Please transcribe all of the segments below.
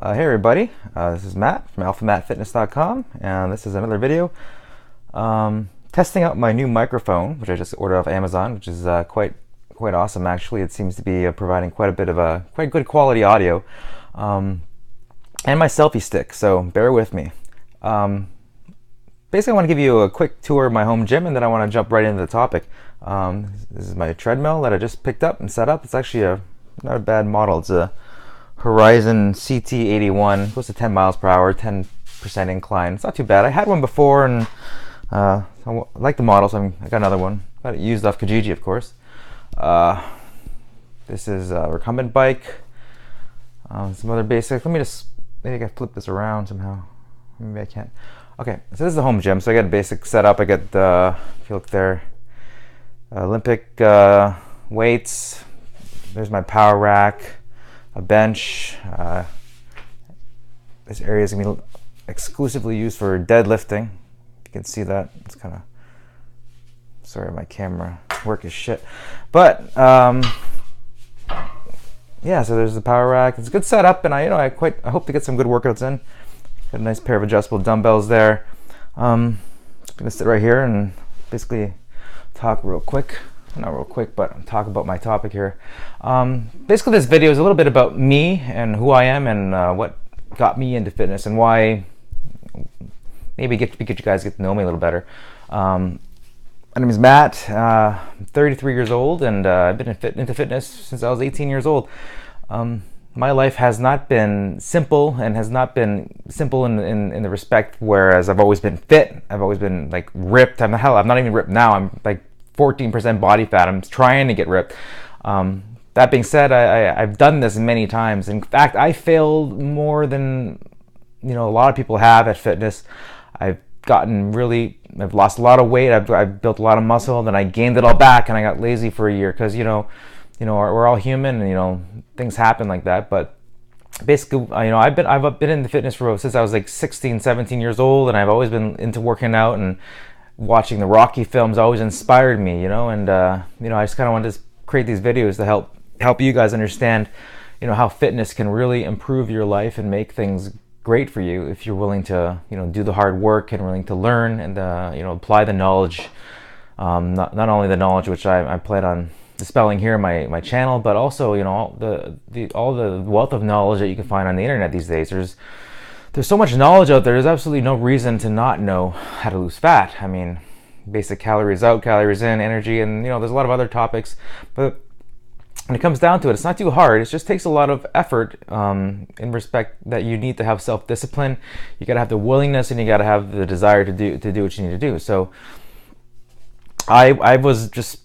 Hey everybody, this is Matt from AlphaMattFitness.com, and this is another video testing out my new microphone, which I just ordered off Amazon, which is quite awesome. Actually, it seems to be providing quite a bit of quite good quality audio, and my selfie stick. So bear with me. Basically, I want to give you a quick tour of my home gym, and then I want to jump right into the topic. This is my treadmill that I just picked up and set up. It's actually not a bad model. It's a Horizon CT81, goes to 10 miles per hour, 10% incline. It's not too bad. I had one before, and I like the model, so I got another one. Got it used off Kijiji, of course. This is a recumbent bike. Some other basics. Maybe I can flip this around somehow. Maybe I can't. Okay, so this is the home gym. So I got a basic setup. I got if you look there, Olympic weights. There's my power rack. A bench. This area is going to be exclusively used for deadlifting. You can see that. It's kind of, sorry, my camera work is shit. But yeah, so there's the power rack. It's a good setup, and I hope to get some good workouts in. Got a nice pair of adjustable dumbbells there. I'm going to sit right here and basically talk real quick. Not real quick, but talk about my topic here. Basically, this video is a little bit about me and who I am and what got me into fitness and why. Maybe get you guys get to know me a little better. My name is Matt. I'm 33 years old, and I've been into fitness since I was 18 years old. My life has not been simple, and has not been simple in the respect whereas I've always been fit. I've always been like ripped. I'm not even ripped now. I'm like 14% body fat. I'm trying to get ripped. That being said, I've done this many times. In fact, I failed more than a lot of people have at fitness. I've lost a lot of weight. I've built a lot of muscle, and then I gained it all back, and I got lazy for a year because we're all human, and things happen like that. But basically, I've been in the fitness since I was like 16, 17 years old, and I've always been into working out, and watching the Rocky films always inspired me, and I just kind of wanted to create these videos to help you guys understand, how fitness can really improve your life and make things great for you if you're willing to, do the hard work and willing to learn and apply the knowledge, not only the knowledge which I plan on dispelling here in my channel, but also all the wealth of knowledge that you can find on the internet these days. There's so much knowledge out there. There's absolutely no reason to not know how to lose fat. I mean, basic calories out, calories in, energy, and there's a lot of other topics. But when it comes down to it, it's not too hard. It just takes a lot of effort in respect that you need to have self-discipline. You got to have the willingness, and you got to have the desire to do what you need to do. So I was just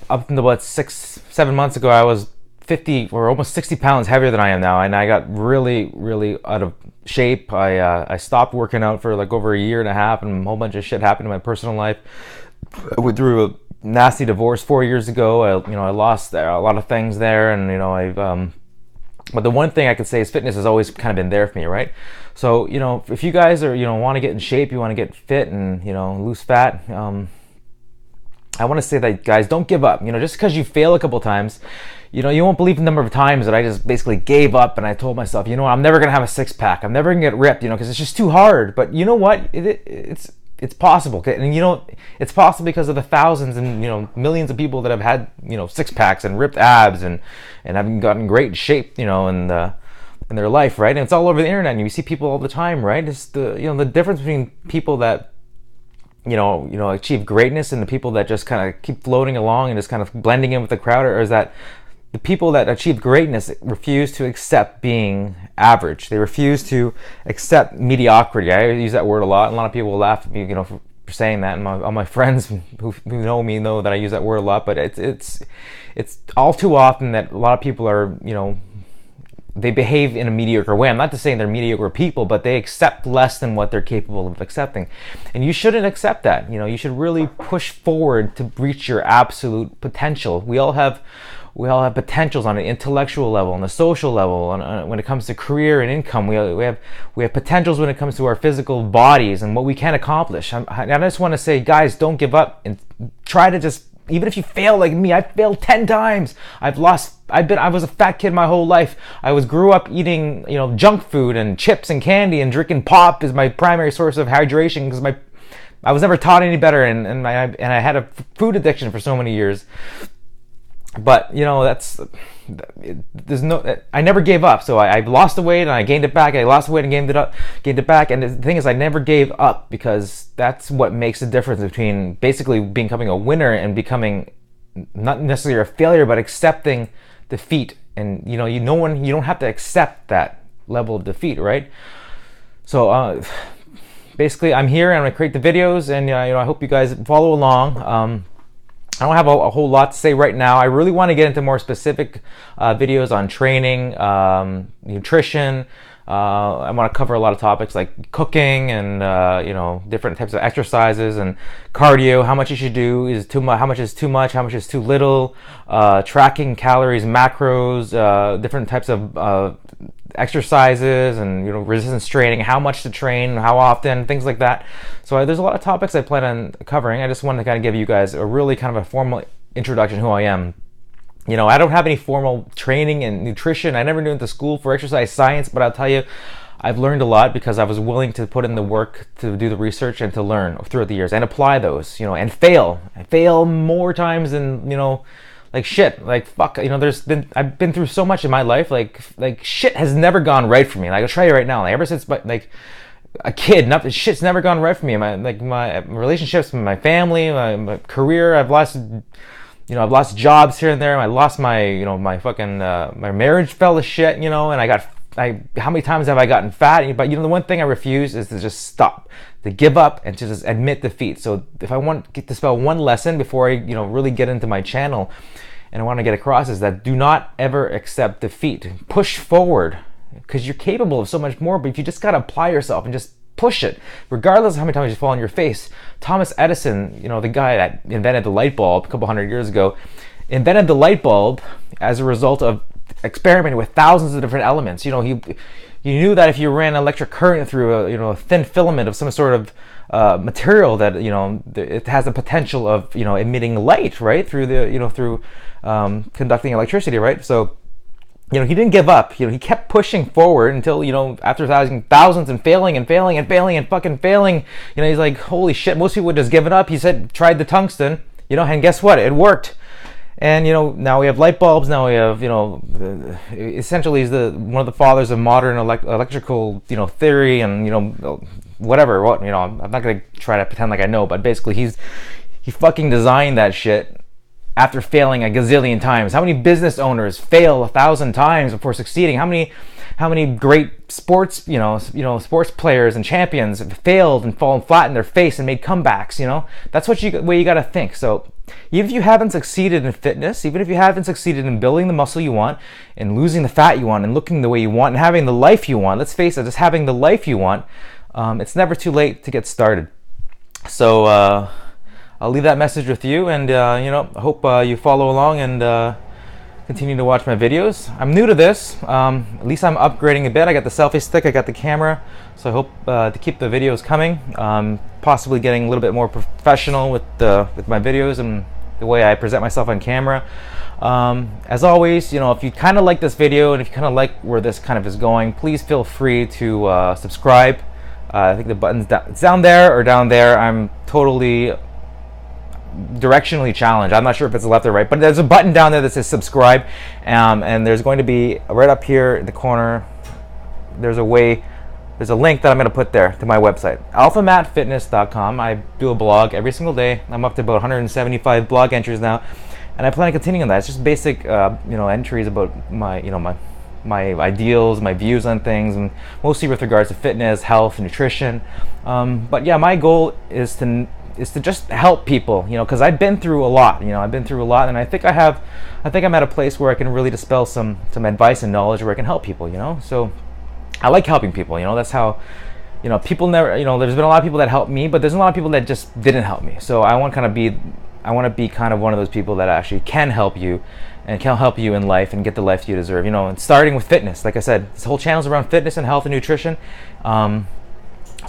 up until about 6-7 months ago, I was 50 or almost 60 pounds heavier than I am now, and I got really out of shape. I stopped working out for like over a year and a half, and a whole bunch of shit happened in my personal life. I went through a nasty divorce 4 years ago. I lost a lot of things there, and but the one thing I could say is fitness has always kind of been there for me, right? So if you guys are want to get in shape, you want to get fit and lose fat, I want to say that, guys, don't give up. Just because you fail a couple times, you won't believe the number of times that I just basically gave up, and I told myself, I'm never gonna have a six-pack. I'm never gonna get ripped, because it's just too hard. But you know what? It's possible, okay? And it's possible because of the thousands and millions of people that have had six-packs and ripped abs and have gotten great shape, in their life, right? And it's all over the internet, and you see people all the time, right? It's the difference between people that achieve greatness and the people that just kind of keep floating along and just kind of blending in with the crowd, or is that the people that achieve greatness refuse to accept being average. They refuse to accept mediocrity. I use that word a lot, and a lot of people laugh at me, for saying that. And all my friends who know me know that I use that word a lot. But it's all too often that a lot of people are, they behave in a mediocre way. I'm not just saying they're mediocre people, but they accept less than what they're capable of accepting. And you shouldn't accept that. You should really push forward to reach your absolute potential. We all have potentials on an intellectual level, on a social level, when it comes to career and income. We have potentials when it comes to our physical bodies and what we can accomplish. I just want to say, guys, don't give up and try to just even if you fail like me, I failed 10 times. I was a fat kid my whole life. Grew up eating, junk food and chips and candy, and drinking pop is my primary source of hydration because I was never taught any better, and I had a food addiction for so many years. But I never gave up. So I lost the weight and I gained it back. I lost the weight and gained it back. And the thing is, I never gave up, because that's what makes the difference between basically becoming a winner and becoming not necessarily a failure, but accepting defeat. And you don't have to accept that level of defeat, right? So basically, I'm here and I'm gonna create the videos, and I hope you guys follow along. I don't have a whole lot to say right now. I really want to get into more specific videos on training, nutrition. I want to cover a lot of topics like cooking and different types of exercises and cardio. How much you should do is too much. How much is too much? How much is too little? Tracking calories, macros, different types of exercises, and resistance training, how much to train, how often, things like that. So there's a lot of topics I plan on covering. I just wanted to kind of give you guys a really kind of a formal introduction to who I am. I don't have any formal training in nutrition. I never went to school for exercise science, but I'll tell you, I've learned a lot because I was willing to put in the work to do the research and to learn throughout the years and apply those, and fail. I fail more times than, like shit, like fuck, I've been through so much in my life, like shit has never gone right for me. Like, I'll tell you right now, like ever since a kid, shit's never gone right for me. My relationships, my family, my career, I've lost jobs here and there. I lost my my marriage fell to shit, and how many times have I gotten fat? But the one thing I refuse is to just stop, to give up, and to just admit defeat. So if I want to spell one lesson before I really get into my channel, and I want to get across, is that do not ever accept defeat. Push forward, because you're capable of so much more. But if you just gotta apply yourself and just push it, regardless of how many times you fall on your face. Thomas Edison, the guy that invented the light bulb a couple hundred years ago, invented the light bulb as a result of experimenting with thousands of different elements. He knew that if you ran electric current through a thin filament of some sort of material, that it has the potential of emitting light, right, through through conducting electricity, right? So he didn't give up. He kept pushing forward until after thousands and failing and fucking failing. He's like, holy shit. Most people would just give it up. He said, tried the tungsten, and guess what? It worked. And now we have light bulbs. Now we have essentially he's one of the fathers of modern electrical theory, and whatever. I'm not gonna try to pretend like I know, but basically he fucking designed that shit after failing a gazillion times. How many business owners fail 1,000 times before succeeding? How many great sports sports players and champions have failed and fallen flat in their face and made comebacks? That's way you got to think. So even if you haven't succeeded in fitness, even if you haven't succeeded in building the muscle you want, and losing the fat you want, and looking the way you want, and having the life you want, let's face it, just having the life you want, it's never too late to get started. So I'll leave that message with you, and I hope you follow along and continue to watch my videos. I'm new to this. At least I'm upgrading a bit. I got the selfie stick, I got the camera, so I hope to keep the videos coming. Possibly getting a little bit more professional with my videos and the way I present myself on camera. As always, if you kind of like this video and if you kind of like where this kind of is going, please feel free to subscribe. I think the button's it's down there or down there. I'm totally directionally challenged. I'm not sure if it's left or right, but there's a button down there that says subscribe, and there's going to be right up here in the corner, there's a link that I'm going to put there to my website, alphamattfitness.com. I do a blog every single day. I'm up to about 175 blog entries now, and I plan on continuing that. It's just basic entries about my my ideals, my views on things, and mostly with regards to fitness, health, nutrition. But yeah, my goal is to just help people, because I've been through a lot. I've been through a lot, and I think I'm at a place where I can really dispel some advice and knowledge where I can help people. So I like helping people. That's how, people never, there's been a lot of people that helped me, but there's a lot of people that just didn't help me. So I want to be kind of one of those people that actually can help you and can help you in life and get the life you deserve. And starting with fitness, like I said, this whole channel is around fitness and health and nutrition.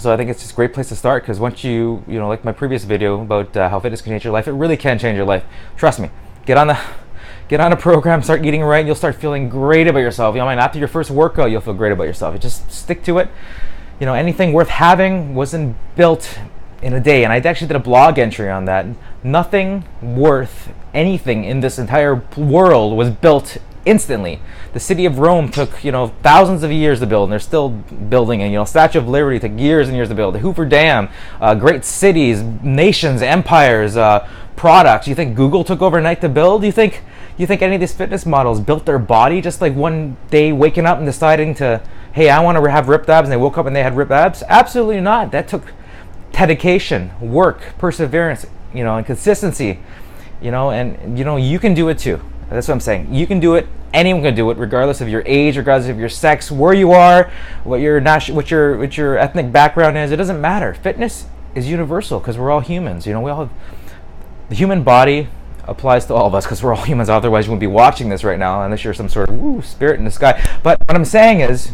So I think it's just a great place to start, because once you know, like my previous video about how fitness can change your life, it really can change your life. Trust me. Get on a program, start eating right, and you'll start feeling great about yourself. You know, after your first workout, you'll feel great about yourself. You just stick to it. You know, anything worth having wasn't built in a day, and I actually did a blog entry on that. Nothing worth anything in this entire world was built instantly. The city of Rome took, you know, thousands of years to build, and they're still building. And, you know, Statue of Liberty took years and years to build. The Hoover Dam, great cities, nations, empires, products. You think Google took overnight to build? You think any of these fitness models built their body just like one day waking up and deciding to, hey, I want to have ripped abs, and they woke up and they had ripped abs? Absolutely not. That took dedication, work, perseverance, you know, and consistency, you know, and you know, you can do it too. That's what I'm saying. You can do it. Anyone can do it, regardless of your age, regardless of your sex, where you are, what your ethnic background is. It doesn't matter. Fitness is universal, because we're all humans. You know, we all have, the human body applies to all of us, because we're all humans. Otherwise, you wouldn't be watching this right now, unless you're some sort of spirit in the sky. But what I'm saying is,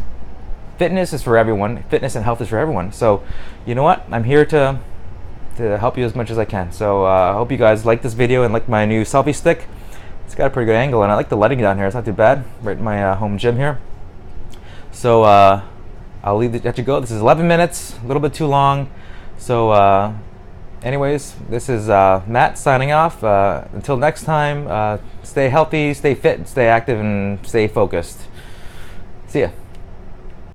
fitness is for everyone. Fitness and health is for everyone. So, you know what? I'm here to help you as much as I can. So I hope you guys like this video and like my new selfie stick. It's got a pretty good angle, and I like the lighting down here. It's not too bad. Right in my home gym here. So I'll let you go. This is 11 minutes, a little bit too long. So anyways, this is Matt signing off. Until next time, stay healthy, stay fit, stay active, and stay focused. See ya.